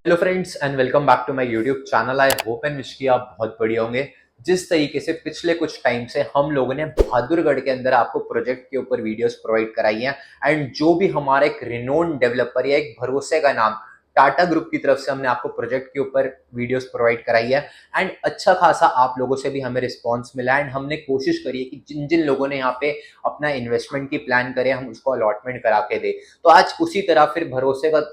Hello friends and welcome back to my YouTube channel. I hope and wish कि आप बहुत बढ़िया होंगे। जिस तरीके से पिछले कुछ टाइम से हम लोगों ने बहादुरगढ़ के अंदर आपको प्रोजेक्ट के ऊपर वीडियोस प्रोवाइड कराई हैं एंड जो भी हमारा एक रिनोन डेवलपर या एक भरोसे का नाम टाटा ग्रुप की तरफ से हमने आपको प्रोजेक्ट के ऊपर वीडियोस प्रोवाइड कराई है एंड अच्छा खासा आप लोगों से भी हमें रिस्पॉन्स मिला एंड हमने कोशिश करी है कि जिन जिन लोगों ने यहाँ पे अपना इन्वेस्टमेंट की प्लान करे हम उसको अलॉटमेंट करा के दे। तो आज उसी तरह फिर भरोसे का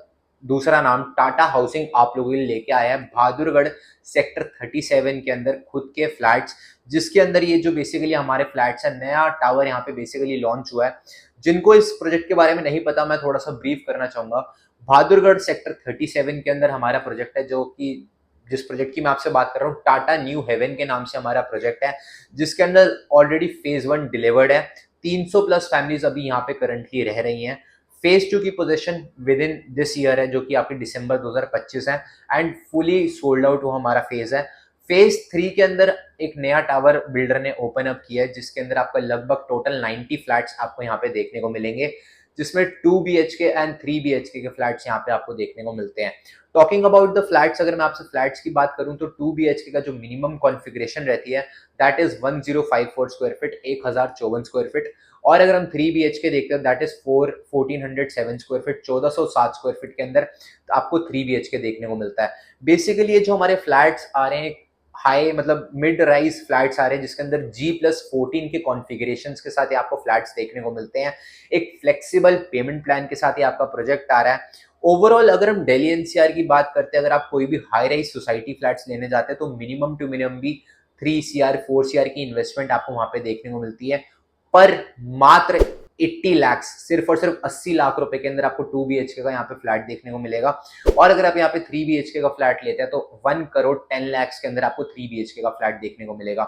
दूसरा नाम टाटा हाउसिंग आप लोगों के लिए लेके आया है बहादुरगढ़ सेक्टर 37 के अंदर खुद के फ्लैट्स, जिसके अंदर ये जो बेसिकली हमारे फ्लैट्स है, नया टावर यहाँ पे बेसिकली लॉन्च हुआ है। जिनको इस प्रोजेक्ट के बारे में नहीं पता, मैं थोड़ा सा ब्रीफ करना चाहूंगा। बहादुरगढ़ सेक्टर 37 के अंदर हमारा प्रोजेक्ट है, जो कि जिस प्रोजेक्ट की मैं आपसे बात कर रहा हूँ टाटा न्यू हेवन के नाम से हमारा प्रोजेक्ट है, जिसके अंदर ऑलरेडी फेज 1 डिलीवर्ड है। 300 प्लस फैमिलीज अभी यहाँ पे करंटली रह रही हैं। फेज 2 की position with in this year है, जो कि आपकी दिसंबर 2025 है एंड फुली सोल्ड आउट वो हमारा फेज है। फेज 3 के अंदर एक नया टावर बिल्डर ने ओपन अप किया है, जिसके अंदर आपका लगभग टोटल 90 फ्लैट्स आपको यहाँ पे देखने को मिलेंगे, जिसमें 2 BHK एंड 3 BHK के फ्लैट्स यहाँ पे आपको देखने को मिलते हैं। टॉकिंग अबाउट द फ्लैट्स, अगर मैं आपसे फ्लैट्स की बात करूं तो 2 BHK का जो मिनिमम कॉन्फ़िगरेशन रहती है that is 1054 square feet, 1054 square feet. और अगर हम 3 BHK देखते हैं that is 1407 square feet, 1407 square feet के अंदर आपको 3 BHK देखने को मिलता है। बेसिकली ये जो हमारे फ्लैट्स आ रहे हैं हाई मतलब मिड राइज फ्लैट्स आ रहे हैं, जिसके अंदर G+14 के कॉन्फ़िगरेशंस के साथ ही आपको फ्लैट्स देखने को मिलते हैं। एक फ्लेक्सिबल पेमेंट प्लान के साथ ही आपका प्रोजेक्ट आ रहा है। ओवरऑल अगर हम दिल्ली एनसीआर की बात करते हैं, अगर आप कोई भी हाई राइज सोसाइटी फ्लैट्स लेने जाते हैं तो मिनिमम टू मिनिमम भी 3 CR 4 CR की इन्वेस्टमेंट आपको वहां पे देखने को मिलती है। पर मात्र 80 लाख, सिर्फ और सिर्फ 80 लाख रुपए के अंदर आपको 2 BHK का यहाँ पे फ्लैट देखने को मिलेगा। और अगर आप यहाँ पे 3 BHK का फ्लैट लेते हैं तो 1 करोड़ 10 लाख के अंदर आपको 3 BHK का फ्लैट देखने को मिलेगा।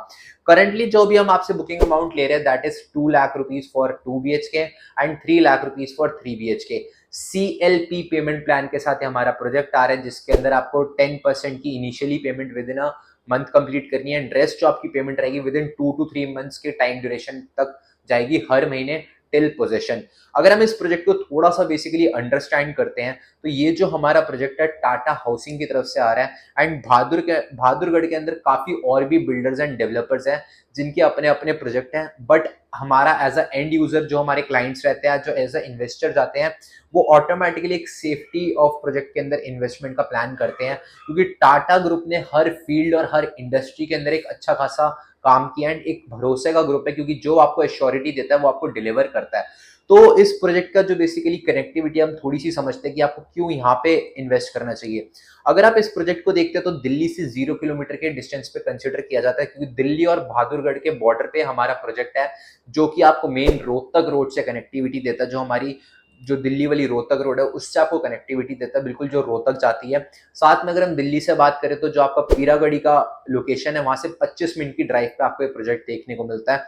करंटली जो भी हम आपसे बुकिंग अमाउंट ले रहे हैं that is 2 lakh rupees for 2 BHK and 3 lakh rupees for 3 BHK। CLP payment plan के साथ हमारा प्रोजेक्ट आ रहा है, जिसके अंदर आपको 10% की initially payment with in a month complete करनी है एंड रेस्ट जो आपकी पेमेंट रहेगी विद इन 2 to 3 मंथ्स के टाइम ड्यूरेशन तक जाएगी हर महीने टिल पोजेशन। अगर हम इस प्रोजेक्ट को थोड़ा सा बेसिकली अंडरस्टैंड करते हैं तो ये जो हमारा प्रोजेक्ट है टाटा हाउसिंग की तरफ से आ रहा है एंड बहादुरगढ़ के अंदर काफी और भी बिल्डर्स एंड डेवलपर्स हैं जिनके अपने अपने प्रोजेक्ट हैं। बट हमारा एज अ एंड यूजर जो हमारे क्लाइंट्स रहते हैं, जो एज अ इन्वेस्टर जाते हैं, वो ऑटोमेटिकली एक सेफ्टी ऑफ प्रोजेक्ट के अंदर इन्वेस्टमेंट का प्लान करते हैं, क्योंकि टाटा ग्रुप ने हर फील्ड और हर इंडस्ट्री के अंदर एक अच्छा खासा काम किया एंड एक भरोसे का ग्रुप है, क्योंकि जो आपको एश्योरिटी देता है वो आपको डिलीवर करता है। तो इस प्रोजेक्ट का जो बेसिकली कनेक्टिविटी हम थोड़ी सी समझते हैं कि आपको क्यों यहाँ पे इन्वेस्ट करना चाहिए। अगर आप इस प्रोजेक्ट को देखते हैं तो दिल्ली से 0 किलोमीटर के डिस्टेंस पे कंसिडर किया जाता है, क्योंकि दिल्ली और बहादुरगढ़ के बॉर्डर पे हमारा प्रोजेक्ट है, जो कि आपको मेन रोहतक रोड से कनेक्टिविटी देता है। जो हमारी जो दिल्ली वाली रोहतक रोड है उससे आपको कनेक्टिविटी देता है, बिल्कुल जो रोहतक जाती है। साथ में अगर हम दिल्ली से बात करें तो जो आपका पीरागढ़ी का लोकेशन है, वहां से 25 मिनट की ड्राइव पे आपको ये प्रोजेक्ट देखने को मिलता है।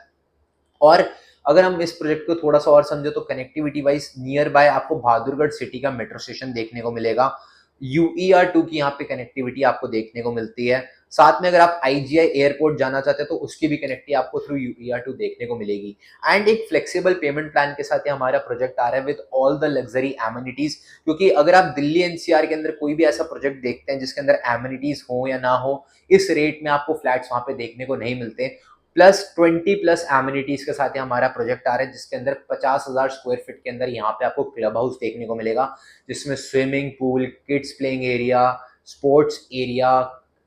और अगर हम इस प्रोजेक्ट को थोड़ा सा और समझे तो कनेक्टिविटी वाइज नियर बाय आपको बहादुरगढ़ सिटी का मेट्रो स्टेशन देखने को मिलेगा। UER2 की यहाँ पे कनेक्टिविटी आपको देखने को मिलती है। साथ में अगर आप IGI एयरपोर्ट जाना चाहते हैं तो उसकी भी कनेक्टिविटी आपको थ्रू UER2 देखने को मिलेगी। एंड एक फ्लेक्सिबल पेमेंट प्लान के साथ हमारा प्रोजेक्ट आ रहा है with all the luxury amenities, क्योंकि अगर आप दिल्ली NCR के अंदर कोई भी ऐसा प्रोजेक्ट देखते हैं जिसके अंदर एमिनिटीज हो या ना हो, इस रेट में आपको फ्लैट्स वहां पे देखने को नहीं मिलते। प्लस 20 प्लस एमिनिटीज के साथ हमारा प्रोजेक्ट आ रहा है, जिसके अंदर 50,000 स्क्वायर फीट के अंदर यहाँ पे आपको क्लब हाउस देखने को मिलेगा, जिसमें swimming pool, kids playing area, sports area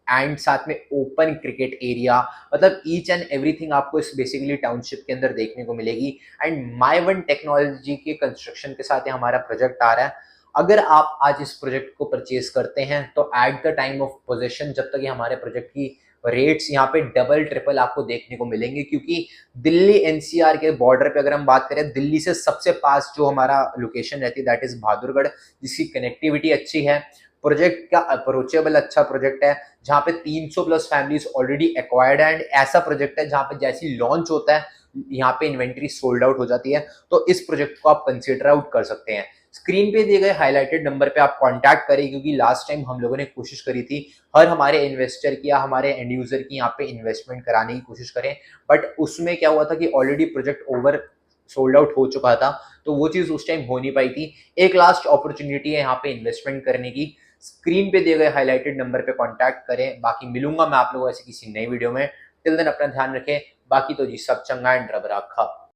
and साथ में ओपन क्रिकेट एरिया, मतलब ईच एंड एवरीथिंग आपको इस बेसिकली टाउनशिप के अंदर देखने को मिलेगी। एंड माई वन टेक्नोलॉजी के कंस्ट्रक्शन के साथ हमारा प्रोजेक्ट आ रहा है। अगर आप आज इस प्रोजेक्ट को परचेज करते हैं तो at the time of possession, जब तक ये हमारे प्रोजेक्ट की रेट्स यहाँ पे डबल ट्रिपल आपको देखने को मिलेंगे, क्योंकि दिल्ली NCR के बॉर्डर पे अगर हम बात करें, दिल्ली से सबसे पास जो हमारा लोकेशन रहती है दैट इज बहादुरगढ़, जिसकी कनेक्टिविटी अच्छी है। प्रोजेक्ट का अप्रोचेबल अच्छा प्रोजेक्ट है, जहाँ पे 300 प्लस फैमिलीज ऑलरेडी एक्वायर्ड है एंड ऐसा प्रोजेक्ट है जहाँ पे जैसे ही लॉन्च होता है यहाँ पे इन्वेंट्री सोल्ड आउट हो जाती है। तो इस प्रोजेक्ट को आप कंसिडर आउट कर सकते हैं। स्क्रीन पे दिए गए हाईलाइटेड नंबर पे आप कांटेक्ट करें, क्योंकि लास्ट टाइम हम लोगों ने कोशिश करी थी हर हमारे इन्वेस्टर की या हमारे एंड यूजर की यहाँ पे इन्वेस्टमेंट कराने की कोशिश करें, बट उसमें क्या हुआ था कि already project over sold out हो चुका था, तो वो चीज उस टाइम हो नहीं पाई थी। एक लास्ट अपॉर्चुनिटी है यहाँ पे इन्वेस्टमेंट करने की। स्क्रीन पे दिए गए हाईलाइटेड नंबर पे कॉन्टैक्ट करें। बाकी मिलूंगा मैं आप लोगों से किसी नई वीडियो में। टिल देन अपना ध्यान रखें। बाकी तो जी सब चंगा एंड रब राखा।